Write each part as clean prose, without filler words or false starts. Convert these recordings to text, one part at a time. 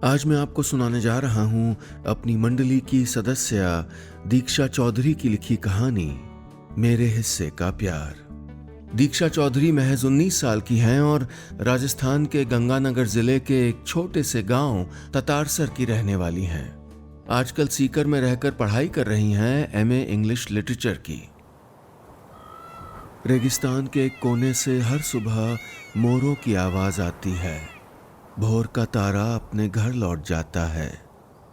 आज मैं आपको सुनाने जा रहा हूं अपनी मंडली की सदस्य दीक्षा चौधरी की लिखी कहानी मेरे हिस्से का प्यार। दीक्षा चौधरी महज 19 साल की हैं और राजस्थान के गंगानगर जिले के एक छोटे से गांव ततारसर की रहने वाली हैं। आजकल सीकर में रहकर पढ़ाई कर रही हैं एमए इंग्लिश लिटरेचर की। रेगिस्तान के एक कोने से हर सुबह मोरों की आवाज आती है। भोर का तारा अपने घर लौट जाता है।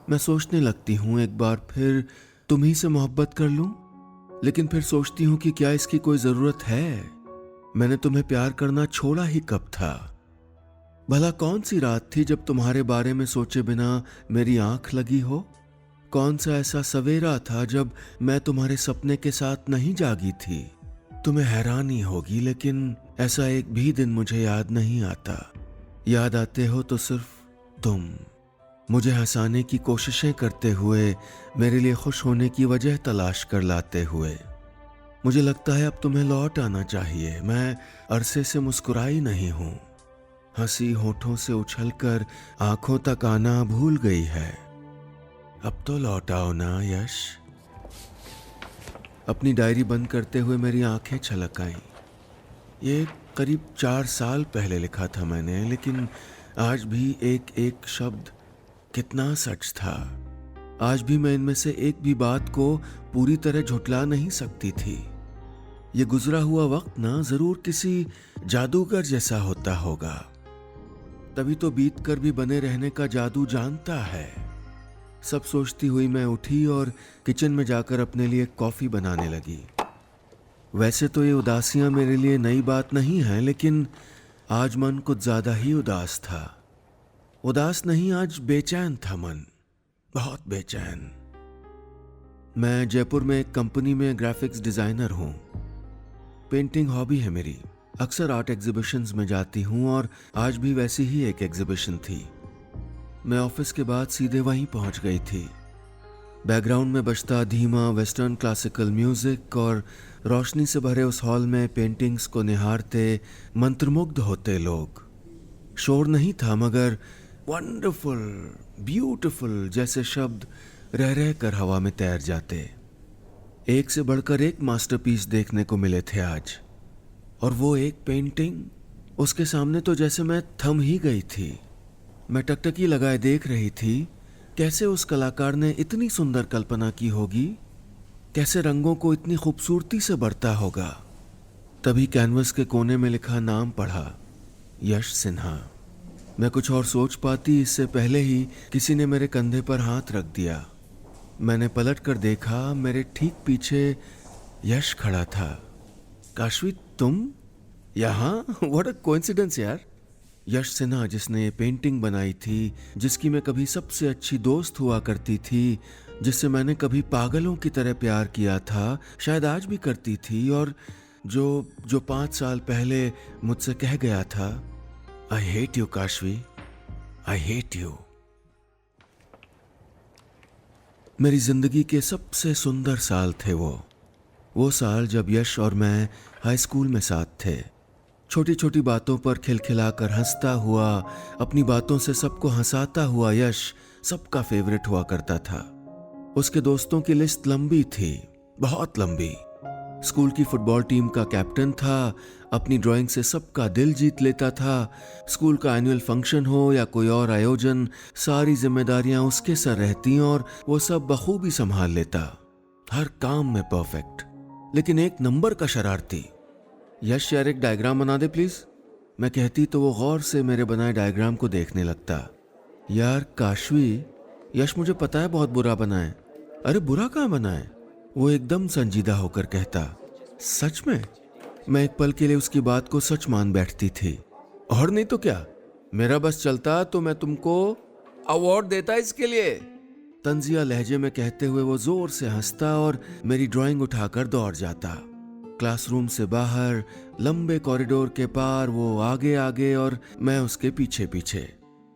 मैं सोचने लगती हूँ एक बार फिर तुम्ही से मोहब्बत कर लूं, लेकिन फिर सोचती हूँ कि क्या इसकी कोई जरूरत है। मैंने तुम्हें प्यार करना छोड़ा ही कब था। भला कौन सी रात थी जब तुम्हारे बारे में सोचे बिना मेरी आंख लगी हो। कौन सा ऐसा सवेरा था जब मैं तुम्हारे सपने के साथ नहीं जागी थी। तुम्हें हैरानी होगी, लेकिन ऐसा एक भी दिन मुझे याद नहीं आता। याद आते हो तो सिर्फ तुम, मुझे हंसाने की कोशिशें करते हुए, मेरे लिए खुश होने की वजह तलाश कर लाते हुए। मुझे लगता है अब तुम्हें लौट आना चाहिए। मैं अरसे से मुस्कुराई नहीं हूं। हंसी होठों से उछलकर आंखों तक आना भूल गई है। अब तो लौट आओ ना यश। अपनी डायरी बंद करते हुए मेरी आंखें छलक आईं। ये करीब 4 साल पहले लिखा था मैंने, लेकिन आज भी एक एक शब्द कितना सच था। आज भी मैं इनमें से एक भी बात को पूरी तरह झुठला नहीं सकती थी। ये गुजरा हुआ वक्त ना जरूर किसी जादूगर जैसा होता होगा, तभी तो बीत कर भी बने रहने का जादू जानता है। सब सोचती हुई मैं उठी और किचन में जाकर अपने लिए कॉफी बनाने लगी। वैसे तो ये उदासियां मेरे लिए नई बात नहीं है, लेकिन आज मन कुछ ज्यादा ही उदास था। उदास नहीं, आज बेचैन था मन, बहुत बेचैन। मैं जयपुर में एक कंपनी में ग्राफिक्स डिजाइनर हूं। पेंटिंग हॉबी है मेरी। अक्सर आर्ट एग्जीबिशंस में जाती हूं और आज भी वैसी ही एक एग्जीबिशन थी। मैं ऑफिस के बाद सीधे वहीं पहुंच गई थी। बैकग्राउंड में बजता धीमा वेस्टर्न क्लासिकल म्यूजिक और रोशनी से भरे उस हॉल में पेंटिंग्स को निहारते मंत्रमुग्ध होते लोग। शोर नहीं था, मगर वंडरफुल, ब्यूटीफुल जैसे शब्द रह रह कर हवा में तैर जाते। एक से बढ़कर एक मास्टरपीस देखने को मिले थे आज। और वो एक पेंटिंग, उसके सामने तो जैसे मैं थम ही गई थी। मैं टकटकी लगाए देख रही थी। कैसे उस कलाकार ने इतनी सुंदर कल्पना की होगी, कैसे रंगों को इतनी खूबसूरती से बरता होगा। तभी कैनवस के कोने में लिखा नाम पढ़ा, यश सिन्हा। मैं कुछ और सोच पाती इससे पहले ही किसी ने मेरे कंधे पर हाथ रख दिया। मैंने पलट कर देखा, मेरे ठीक पीछे यश खड़ा था। काशवी, तुम यहाँ? व्हाट अ कोइंसिडेंस यार। यश सिन्हा, जिसने ये पेंटिंग बनाई थी, जिसकी मैं कभी सबसे अच्छी दोस्त हुआ करती थी, जिससे मैंने कभी पागलों की तरह प्यार किया था, शायद आज भी करती थी, और जो 5 साल पहले मुझसे कह गया था, I hate you Kashvi, I hate you. मेरी जिंदगी के सबसे सुंदर साल थे वो साल जब यश और मैं हाई स्कूल में साथ थे। छोटी छोटी बातों पर खिलखिलाकर हंसता हुआ, अपनी बातों से सबको हंसाता हुआ यश सबका फेवरेट हुआ करता था। उसके दोस्तों की लिस्ट लंबी थी, बहुत लंबी। स्कूल की फुटबॉल टीम का कैप्टन था, अपनी ड्राइंग से सबका दिल जीत लेता था। स्कूल का एनुअल फंक्शन हो या कोई और आयोजन, सारी जिम्मेदारियां उसके सर रहती और वो सब बखूबी संभाल लेता। हर काम में परफेक्ट, लेकिन एक नंबर का शरारती। यश यार, एक डायग्राम बना दे प्लीज। मैं कहती तो वो गौर से मेरे बनाए डायग्राम को देखने लगता। यार काशवी, यश मुझे पता है बहुत बुरा बना है। अरे बुरा कहाँ बना है? वो एकदम संजीदा होकर कहता। सच में? मैं एक पल के लिए उसकी बात को सच मान बैठती थी। और नहीं तो क्या, मेरा बस चलता तो मैं तुमको अवार्ड देता इसके लिए। तंजिया लहजे में कहते हुए वो जोर से हंसता और मेरी ड्राइंग उठाकर दौड़ जाता। क्लासरूम से बाहर, लंबे कॉरिडोर के पार, वो आगे आगे और मैं उसके पीछे पीछे।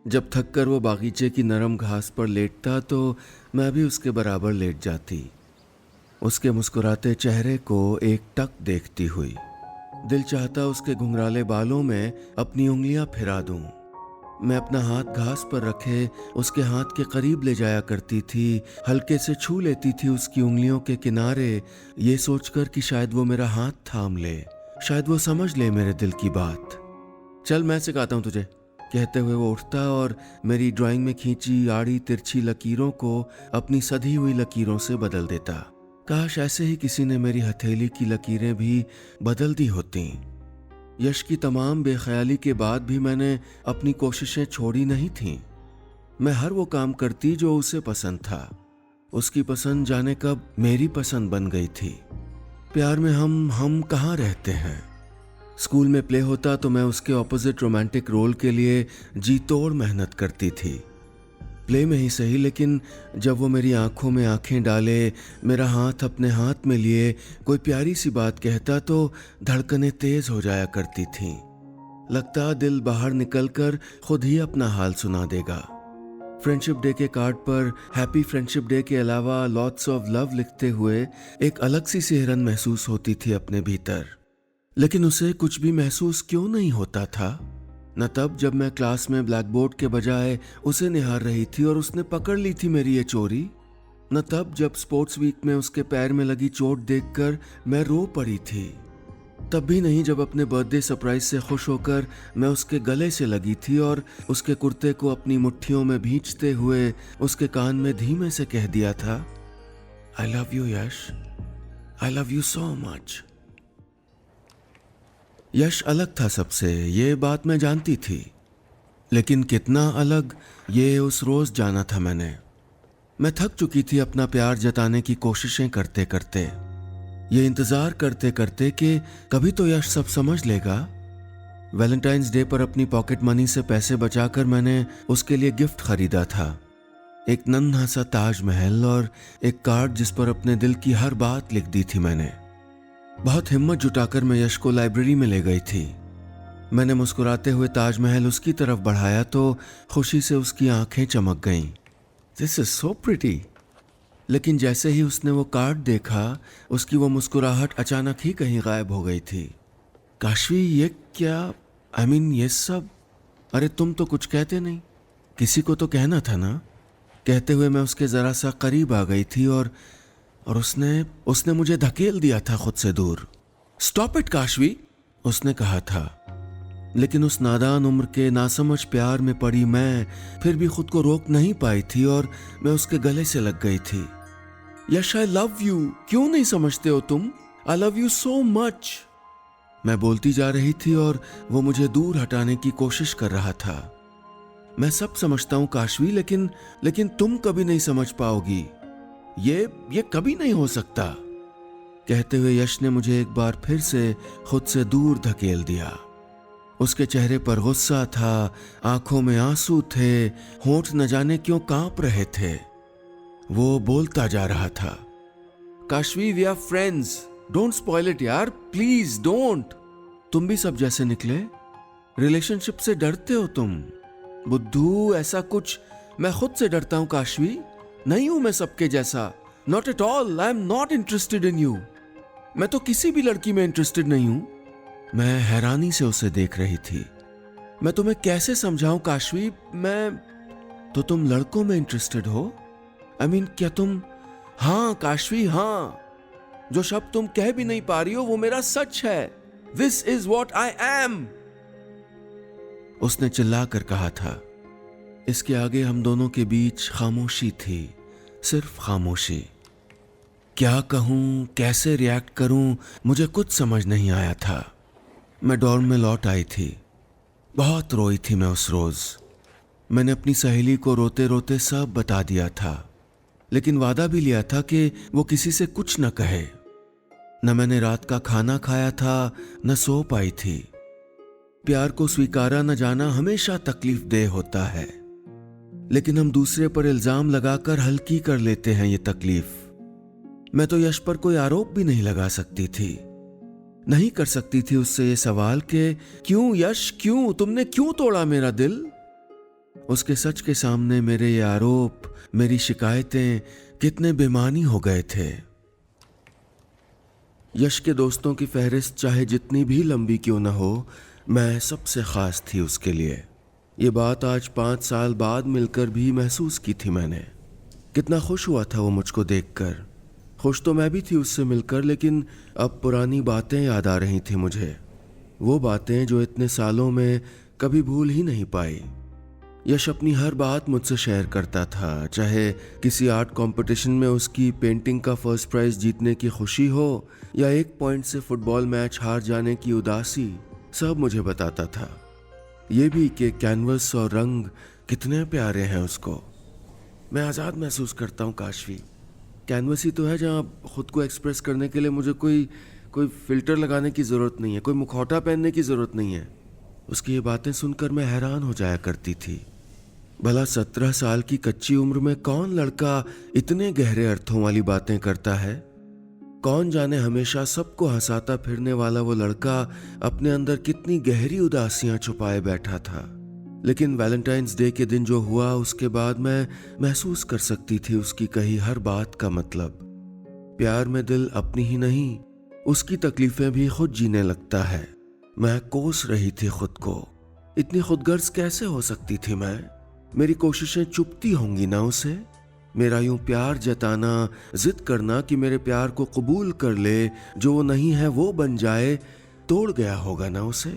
जब थककर वो बागीचे की नरम घास पर लेटता तो मैं भी उसके बराबर लेट जाती, उसके मुस्कुराते चेहरे को एक टक देखती हुई। दिल चाहता उसके घुंघराले बालों में अपनी उंगलियां फिरा दूं, मैं अपना हाथ घास पर रखे उसके हाथ के करीब ले जाया करती थी, हल्के से छू लेती थी उसकी उंगलियों के किनारे, ये सोचकर कि शायद वो मेरा हाथ थाम ले, शायद वो समझ ले मेरे दिल की बात। चल मैं सिखाता हूँ तुझे, कहते हुए वो उठता और मेरी ड्राइंग में खींची आड़ी तिरछी लकीरों को अपनी सधी हुई लकीरों से बदल देता। काश ऐसे ही किसी ने मेरी हथेली की लकीरें भी बदल दी होती। यश की तमाम बेख्याली के बाद भी मैंने अपनी कोशिशें छोड़ी नहीं थीं। मैं हर वो काम करती जो उसे पसंद था। उसकी पसंद जाने कब मेरी पसंद बन गई थी। प्यार में हम कहाँ रहते हैं। स्कूल में प्ले होता तो मैं उसके ऑपोजिट रोमांटिक रोल के लिए जी तोड़ मेहनत करती थी। प्ले में ही सही, लेकिन जब वो मेरी आंखों में आंखें डाले, मेरा हाथ अपने हाथ में लिए कोई प्यारी सी बात कहता तो धड़कनें तेज हो जाया करती थीं। लगता दिल बाहर निकलकर खुद ही अपना हाल सुना देगा। फ्रेंडशिप डे के कार्ड पर हैप्पी फ्रेंडशिप डे के अलावा लॉट्स ऑफ लव लिखते हुए एक अलग सी सिहरन महसूस होती थी अपने भीतर। लेकिन उसे कुछ भी महसूस क्यों नहीं होता था? न तब जब मैं क्लास में ब्लैक बोर्ड के बजाय उसे निहार रही थी और उसने पकड़ ली थी मेरी ये चोरी, न तब जब स्पोर्ट्स वीक में उसके पैर में लगी चोट देखकर मैं रो पड़ी थी, तब भी नहीं जब अपने बर्थडे सरप्राइज से खुश होकर मैं उसके गले से लगी थी और उसके कुर्ते को अपनी मुट्ठियों में भींचते हुए उसके कान में धीमे से कह दिया था, I love you Yash, I love you so much. Yash अलग था सबसे, ये बात मैं जानती थी, लेकिन कितना अलग ये उस रोज जाना था मैंने। मैं थक चुकी थी अपना प्यार जताने की कोशिशें करते करते, ये इंतजार करते करते कि कभी तो यश सब समझ लेगा। वैलेंटाइंस डे पर अपनी पॉकेट मनी से पैसे बचाकर मैंने उसके लिए गिफ्ट खरीदा था, एक नन्हा सा ताजमहल और एक कार्ड जिस पर अपने दिल की हर बात लिख दी थी मैंने। बहुत हिम्मत जुटाकर मैं यश को लाइब्रेरी में ले गई थी। मैंने मुस्कुराते हुए ताजमहल उसकी तरफ बढ़ाया तो खुशी से उसकी आंखें चमक गईं। This is so pretty. लेकिन जैसे ही उसने वो कार्ड देखा, उसकी वो मुस्कुराहट अचानक ही कहीं गायब हो गई थी। काशवी, ये क्या, आई मीन ये सब, अरे तुम तो कुछ कहते नहीं, किसी को तो कहना था ना। कहते हुए मैं उसके जरा सा करीब आ गई थी और उसने मुझे धकेल दिया था खुद से दूर। स्टॉप इट काशवी, उसने कहा था। लेकिन उस नादान उम्र के नासमझ प्यार में पड़ी मैं फिर भी खुद को रोक नहीं पाई थी और मैं उसके गले से लग गई थी। यश, आई लव यू, क्यों नहीं समझते हो तुम? आई लव यू सो मच। मैं बोलती जा रही थी और वो मुझे दूर हटाने की कोशिश कर रहा था। मैं सब समझता हूं काशवी, लेकिन तुम कभी नहीं समझ पाओगी, ये कभी नहीं हो सकता। कहते हुए यश ने मुझे एक बार फिर से खुद से दूर धकेल दिया। उसके चेहरे पर गुस्सा था, आंखों में आंसू थे, होंठ न जाने क्यों कांप रहे थे। वो बोलता जा रहा था, Kashvi, we are friends, don't spoil it यार, प्लीज डोंट। तुम भी सब जैसे निकले, रिलेशनशिप से डरते हो तुम। बुद्धू, ऐसा कुछ, मैं खुद से डरता हूं काशवी, नहीं हूं मैं सबके जैसा, not at all, I am not interested in you. मैं तो किसी भी लड़की में इंटरेस्टेड नहीं हूं। मैं हैरानी से उसे देख रही थी। मैं तुम्हें कैसे समझाऊं काशवी, तो तुम लड़कों में इंटरेस्टेड हो? आई मीन, क्या तुम? हाँ काशवी, हाँ, जो शब्द तुम कह भी नहीं पा रही हो वो मेरा सच है। This is what I am, उसने चिल्लाकर कहा था। इसके आगे हम दोनों के बीच खामोशी थी, सिर्फ खामोशी। क्या कहूं, कैसे रिएक्ट करूं, मुझे कुछ समझ नहीं आया था। मैं डॉर्म में लौट आई थी। बहुत रोई थी मैं उस रोज। मैंने अपनी सहेली को रोते रोते सब बता दिया था, लेकिन वादा भी लिया था कि वो किसी से कुछ न कहे। न मैंने रात का खाना खाया था, न सो पाई थी। प्यार को स्वीकारा न जाना हमेशा तकलीफ दे होता है, लेकिन हम दूसरे पर इल्जाम लगाकर हल्की कर लेते हैं ये तकलीफ। मैं तो यश पर कोई आरोप भी नहीं लगा सकती थी, नहीं कर सकती थी उससे ये सवाल कि क्यों यश, क्यों, तुमने क्यों तोड़ा मेरा दिल? उसके सच के सामने मेरे ये आरोप, मेरी शिकायतें कितने बेमानी हो गए थे। यश के दोस्तों की फहरिस्त चाहे जितनी भी लंबी क्यों न हो, मैं सबसे खास थी उसके लिए। ये बात आज 5 साल बाद मिलकर भी महसूस की थी मैंने। कितना खुश हुआ था वो मुझको देखकर। खुश तो मैं भी थी उससे मिलकर, लेकिन अब पुरानी बातें याद आ रही थी मुझे। वो बातें जो इतने सालों में कभी भूल ही नहीं पाई। यश अपनी हर बात मुझसे शेयर करता था, चाहे किसी आर्ट कंपटीशन में उसकी पेंटिंग का फर्स्ट प्राइज जीतने की खुशी हो या 1 पॉइंट से फुटबॉल मैच हार जाने की उदासी, सब मुझे बताता था। ये भी कि कैनवस और रंग कितने प्यारे हैं उसको। मैं आज़ाद महसूस करता हूँ काशवी। कैनवस ही तो है जहाँ खुद को एक्सप्रेस करने के लिए मुझे कोई फिल्टर लगाने की ज़रूरत नहीं है, कोई मुखौटा पहनने की ज़रूरत नहीं है। उसकी ये बातें सुनकर मैं हैरान हो जाया करती थी। भला 17 साल की कच्ची उम्र में कौन लड़का इतने गहरे अर्थों वाली बातें करता है? कौन जाने हमेशा सबको हंसाता फिरने वाला वो लड़का अपने अंदर कितनी गहरी उदासियां छुपाए बैठा था। लेकिन वैलेंटाइंस डे के दिन जो हुआ, उसके बाद मैं महसूस कर सकती थी उसकी कही हर बात का मतलब। प्यार में दिल अपनी ही नहीं, उसकी तकलीफें भी खुद जीने लगता है। मैं कोस रही थी खुद को। इतनी खुदगर्ज कैसे हो सकती थी मैं? मेरी कोशिशें चुपती होंगी ना उसे? मेरा यूं प्यार जताना, जिद करना कि मेरे प्यार को कबूल कर ले, जो वो नहीं है वो बन जाए, तोड़ गया होगा ना उसे?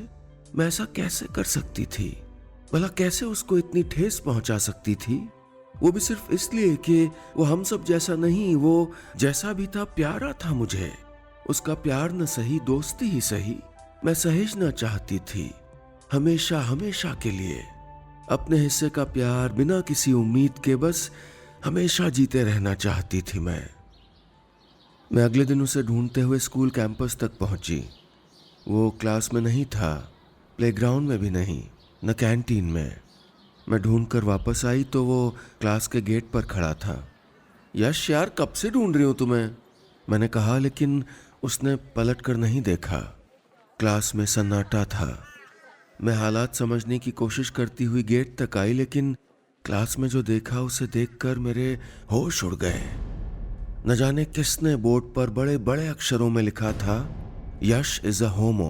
मैं ऐसा कैसे कर सकती थी? भला कैसे उसको इतनी ठेस पहुंचा सकती थी? वो भी सिर्फ इसलिए कि वो हम सब जैसा नहीं, वो जैसा भी था प्यारा था मुझे। उसका प्यार न सही, दोस्ती ही सही, मैं सहेजना चाहती थी, हमेशा हमेशा के लिए। अपने हिस्से का प्यार बिना किसी उम्मीद के बस हमेशा जीते रहना चाहती थी मैं अगले दिन उसे ढूंढते हुए स्कूल कैंपस तक पहुंची। वो क्लास में नहीं था, प्लेग्राउंड में भी नहीं, न कैंटीन में। मैं ढूंढकर वापस आई तो वो क्लास के गेट पर खड़ा था। यश यार, कब से ढूंढ रही हूं तुम्हें, मैंने कहा, लेकिन उसने पलट कर नहीं देखा। क्लास में सन्नाटा था। मैं हालात समझने की कोशिश करती हुई गेट तक आई, लेकिन क्लास में जो देखा उसे देखकर मेरे होश उड़ गए। न जाने किसने बोर्ड पर बड़े बड़े अक्षरों में लिखा था, यश इज अ होमो।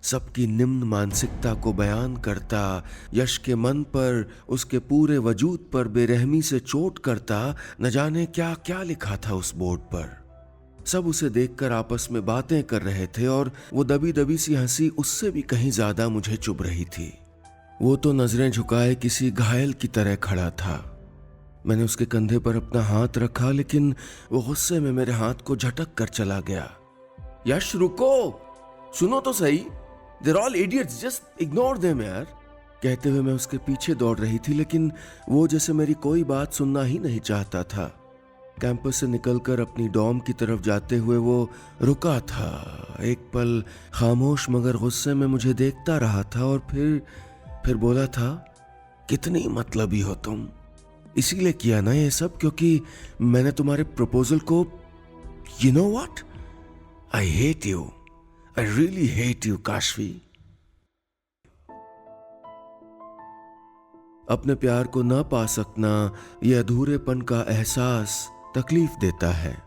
सबकी निम्न मानसिकता को बयान करता, यश के मन पर, उसके पूरे वजूद पर बेरहमी से चोट करता। न जाने क्या क्या लिखा था उस बोर्ड पर। सब उसे देखकर आपस में बातें कर रहे थे और वो दबी दबी सी हंसी उससे भी कहीं ज्यादा मुझे चुभ रही थी। वो तो नजरें झुकाए किसी घायल की तरह खड़ा था। मैंने उसके कंधे पर अपना हाथ रखा, लेकिन वो गुस्से में मेरे हाथ को झटक कर चला गया। यश रुको, सुनो तो सही, they're all idiots, just ignore them यार, कहते हुए मैं उसके पीछे दौड़ रही थी, लेकिन वो जैसे मेरी कोई बात सुनना ही नहीं चाहता था। कैंपस से निकलकर अपनी डॉर्म की तरफ जाते हुए वो रुका था। एक पल खामोश मगर गुस्से में मुझे देखता रहा था और फिर बोला था, कितनी मतलबी हो तुम। इसीलिए किया ना ये सब क्योंकि मैंने तुम्हारे प्रपोजल को, you know what, I hate you, I really hate you Kashvi. अपने प्यार को न पा सकना, यह अधूरेपन का एहसास तकलीफ देता है।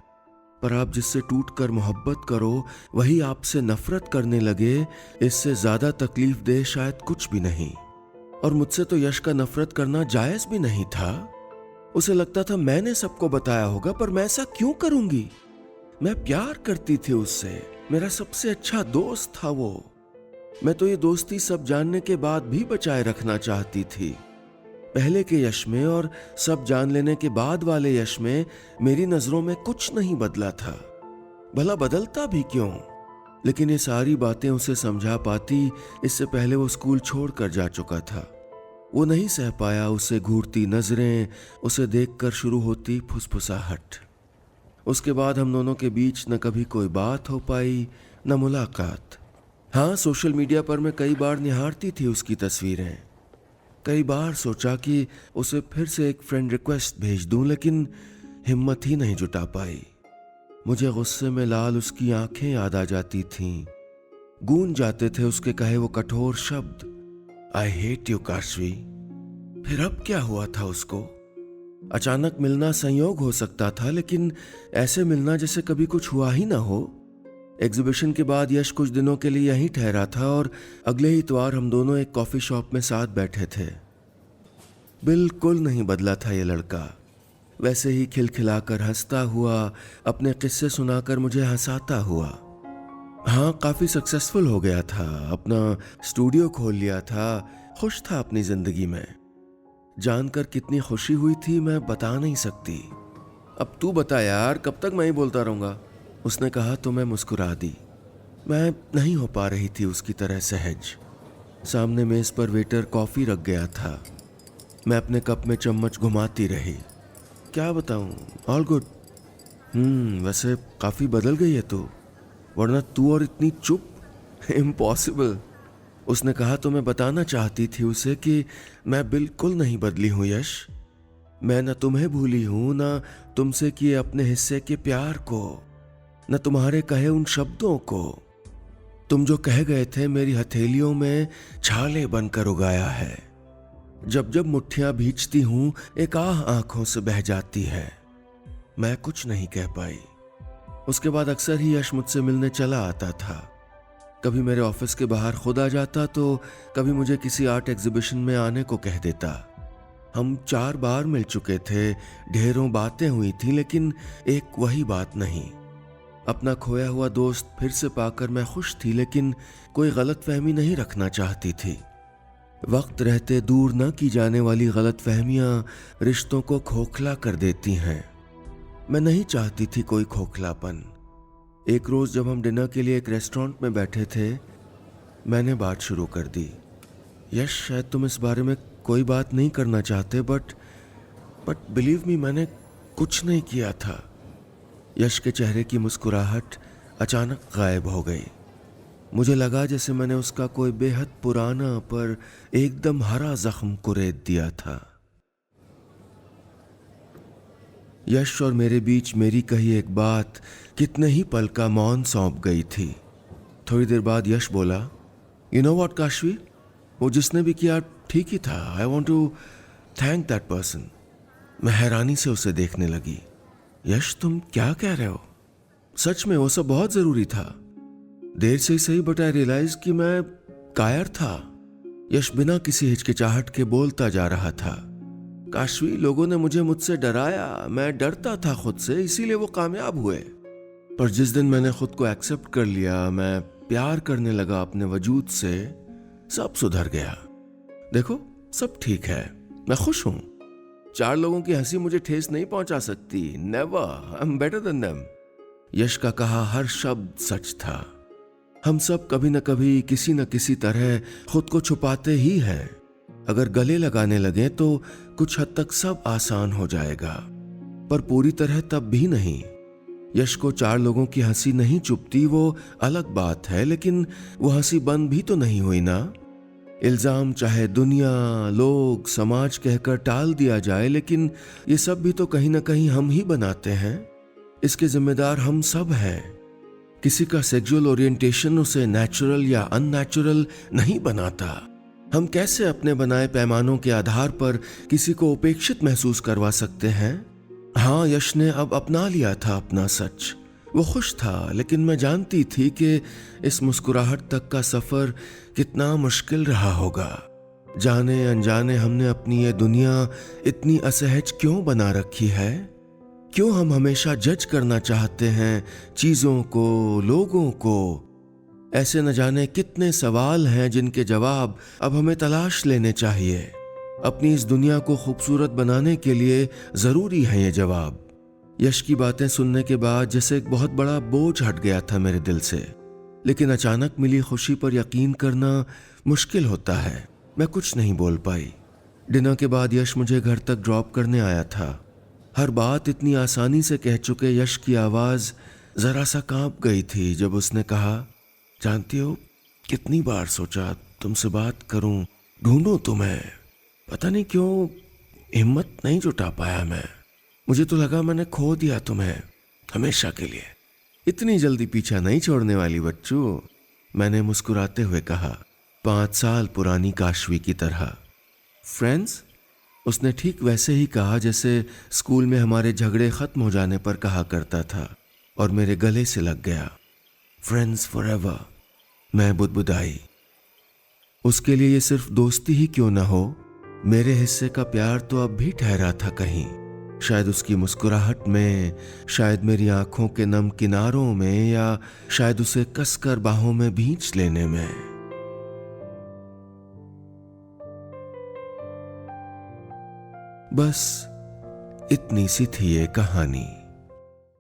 पर आप जिससे टूटकर मोहब्बत करो वही आपसे नफरत करने लगे, इससे ज्यादा तकलीफ दे शायद कुछ भी नहीं। और मुझसे तो यश का नफरत करना जायज भी नहीं था। उसे लगता था मैंने सबको बताया होगा, पर मैं ऐसा क्यों करूंगी? मैं प्यार करती थी उससे, मेरा सबसे अच्छा दोस्त था वो। मैं तो ये दोस्ती सब जानने के बाद भी बचाए रखना चाहती थी। पहले के यश में और सब जान लेने के बाद वाले यश में मेरी नजरों में कुछ नहीं बदला था। भला बदलता भी क्यों? लेकिन ये सारी बातें उसे समझा पाती, इससे पहले वो स्कूल छोड़कर जा चुका था। वो नहीं सह पाया उसे घूरती नजरें, उसे देखकर शुरू होती फुसफुसाहट। उसके बाद हम दोनों के बीच न कभी कोई बात हो पाई, न मुलाकात। हाँ, सोशल मीडिया पर मैं कई बार निहारती थी उसकी तस्वीरें। कई बार सोचा कि उसे फिर से एक फ्रेंड रिक्वेस्ट भेज दूं, लेकिन हिम्मत ही नहीं जुटा पाई। मुझे गुस्से में लाल उसकी आंखें याद आ जाती थीं। गूंज जाते थे उसके कहे वो कठोर शब्द, आई हेट यू काशवी। फिर अब क्या हुआ था उसको? अचानक मिलना संयोग हो सकता था, लेकिन ऐसे मिलना जैसे कभी कुछ हुआ ही ना हो। एग्जीबिशन के बाद यश कुछ दिनों के लिए यहीं ठहरा था और अगले ही इतवार हम दोनों एक कॉफ़ी शॉप में साथ बैठे थे। बिल्कुल नहीं बदला था ये लड़का, वैसे ही खिलखिलाकर हंसता हुआ, अपने किस्से सुनाकर मुझे हंसाता हुआ। हाँ, काफ़ी सक्सेसफुल हो गया था, अपना स्टूडियो खोल लिया था, खुश था अपनी ज़िंदगी में। जानकर कितनी खुशी हुई थी मैं बता नहीं सकती। अब तू बता यार, कब तक मैं ही बोलता रहूँगा, उसने कहा तो मैं मुस्कुरा दी। मैं नहीं हो पा रही थी उसकी तरह सहज। सामने मेज़ पर वेटर कॉफ़ी रख गया था। मैं अपने कप में चम्मच घुमाती रही। क्या बताऊँ, ऑल गुड। वैसे काफ़ी बदल गई है तू, वरना तू और इतनी चुप, इम्पॉसिबल। उसने कहा तो मैं बताना चाहती थी उसे कि मैं बिल्कुल नहीं बदली हूँ यश। मैं न तुम्हें भूली हूँ, न तुमसे किए अपने हिस्से के प्यार को, न तुम्हारे कहे उन शब्दों को। तुम जो कह गए थे मेरी हथेलियों में छाले बनकर उगाया है। जब जब मुट्ठियां भींचती हूँ एक आह आंखों से बह जाती है। मैं कुछ नहीं कह पाई। उसके बाद अक्सर ही यश मुझसे मिलने चला आता था। कभी मेरे ऑफिस के बाहर खुद आ जाता तो कभी मुझे किसी आर्ट एग्जीबिशन में आने को कह देता। हम 4 बार मिल चुके थे, ढेरों बातें हुई थी, लेकिन एक वही बात नहीं। अपना खोया हुआ दोस्त फिर से पाकर मैं खुश थी, लेकिन कोई गलतफहमी नहीं रखना चाहती थी। वक्त रहते दूर न की जाने वाली गलतफहमियां रिश्तों को खोखला कर देती हैं। मैं नहीं चाहती थी कोई खोखलापन। एक रोज जब हम डिनर के लिए एक रेस्टोरेंट में बैठे थे, मैंने बात शुरू कर दी। यश, शायद तुम इस बारे में कोई बात नहीं करना चाहते, बट बिलीव मी, मैंने कुछ नहीं किया था। यश के चेहरे की मुस्कुराहट अचानक गायब हो गई। मुझे लगा जैसे मैंने उसका कोई बेहद पुराना पर एकदम हरा जख्म कुरेद दिया था। यश और मेरे बीच मेरी कही एक बात कितने ही पल का मौन सौंप गई थी। थोड़ी देर बाद यश बोला, यू नो व्हाट काशवी, वो जिसने भी किया ठीक ही था। I want to thank that person. मैं हैरानी से उसे देखने लगी। यश, तुम क्या कह रहे हो? सच में वो सब बहुत जरूरी था। देर से ही सही, बट आई रियलाइज कि मैं कायर था। यश बिना किसी हिचकिचाहट के बोलता जा रहा था। काशवी, लोगों ने मुझसे डराया, मैं डरता था खुद से, इसीलिए वो कामयाब हुए। पर जिस दिन मैंने खुद को एक्सेप्ट कर लिया, मैं प्यार करने लगा अपने वजूद से, सब सुधर गया। देखो, सब ठीक है, मैं खुश हूं। 4 लोगों की हंसी मुझे ठेस नहीं पहुंचा सकती। Never, I am better than them. Yash का कहा हर शब्द सच था। हम सब कभी न कभी किसी न किसी तरह खुद को छुपाते ही हैं। अगर गले लगाने लगे तो कुछ हद तक सब आसान हो जाएगा, पर पूरी तरह तब भी नहीं। यश को 4 लोगों की हंसी नहीं चुभती, वो अलग बात है, लेकिन वो हंसी बंद भी तो नहीं हुई ना। इल्जाम चाहे दुनिया, लोग, समाज कहकर टाल दिया जाए, लेकिन ये सब भी तो कहीं ना कहीं हम ही बनाते हैं। इसके जिम्मेदार हम सब हैं। किसी का सेक्सुअल ओरिएंटेशन उसे नेचुरल या अननेचुरल नहीं बनाता। हम कैसे अपने बनाए पैमानों के आधार पर किसी को उपेक्षित महसूस करवा सकते हैं? हाँ, यश ने अब अपना लिया था अपना सच। वो खुश था, लेकिन मैं जानती थी कि इस मुस्कुराहट तक का सफर कितना मुश्किल रहा होगा। जाने अनजाने हमने अपनी ये दुनिया इतनी असहज क्यों बना रखी है? क्यों हम हमेशा जज करना चाहते हैं चीजों को, लोगों को? ऐसे न जाने कितने सवाल हैं जिनके जवाब अब हमें तलाश लेने चाहिए। अपनी इस दुनिया को खूबसूरत बनाने के लिए जरूरी है ये जवाब। यश की बातें सुनने के बाद जैसे एक बहुत बड़ा बोझ हट गया था मेरे दिल से। लेकिन अचानक मिली खुशी पर यकीन करना मुश्किल होता है। मैं कुछ नहीं बोल पाई। डिनर के बाद यश मुझे घर तक ड्रॉप करने आया था। हर बात इतनी आसानी से कह चुके यश की आवाज जरा सा कांप गई थी जब उसने कहा, जानती हो, कितनी बार सोचा तुमसे बात करूं, ढूंढूं तुम्हें, पता नहीं क्यों हिम्मत नहीं जुटा पाया मैं। मुझे तो लगा मैंने खो दिया तुम्हें हमेशा के लिए। इतनी जल्दी पीछा नहीं छोड़ने वाली बच्चू, मैंने मुस्कुराते हुए कहा, 5 साल पुरानी काशवी की तरह। फ्रेंड्स? उसने ठीक वैसे ही कहा जैसे स्कूल में हमारे झगड़े खत्म हो जाने पर कहा करता था, और मेरे गले से लग गया। Friends forever. मैं बुदबुदाई। उसके लिए ये सिर्फ दोस्ती ही क्यों ना हो, मेरे हिस्से का प्यार तो अब भी ठहरा था कहीं। शायद उसकी मुस्कुराहट में, शायद मेरी आंखों के नम किनारों में, या शायद उसे कसकर बाहों में भींच लेने में। बस इतनी सी थी ये कहानी।